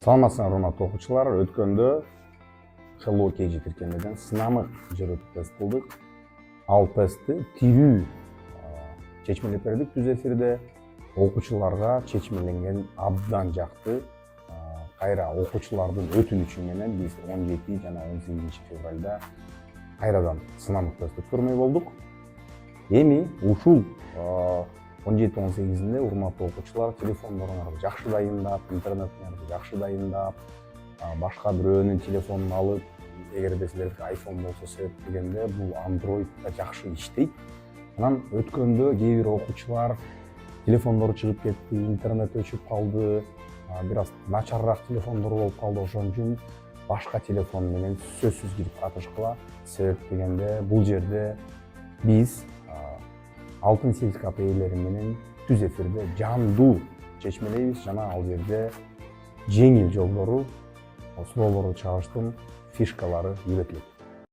Саламатсыңар урматтуу окуучулар. Өткөндө Hello KG тиркемеден сынамык жүрүп тест кылдык. Ал тестти тирүү чечмелеп бердик түз эфирде. Окуучуларга чечмеленген абдан жакты. Кайра окуучулардын өтүнүчү менен биз 17 жана 18 февралда кайрадан сынамык тест өткөрмөй болдук. Эми ушул 17-18-inde урматтуу окуучулар телефондоруңарды жакшы дайындап, интернетиңерди жакшы дайындап, башка бирөөнүн телефонун алып, эгерде силердики iPhone болсо себептегенде бул Android'да жакшы иштейт. Анан өткөндө кээ бир окуучулар телефондору чыгып кетти, интернет өчүп калды, бир аз начарраак телефондору болуп калды, ошон үчүн башка телефон менен сөзсүз кирип катышкыла. Себеп дегенде бул жерде биз алтын сертификат ээлери менен түз эфирде жандуу чечмелейбиз жана ал жерде жеңил жолдору, суроолорду чагыштын фишкалары үйрөтүлөт.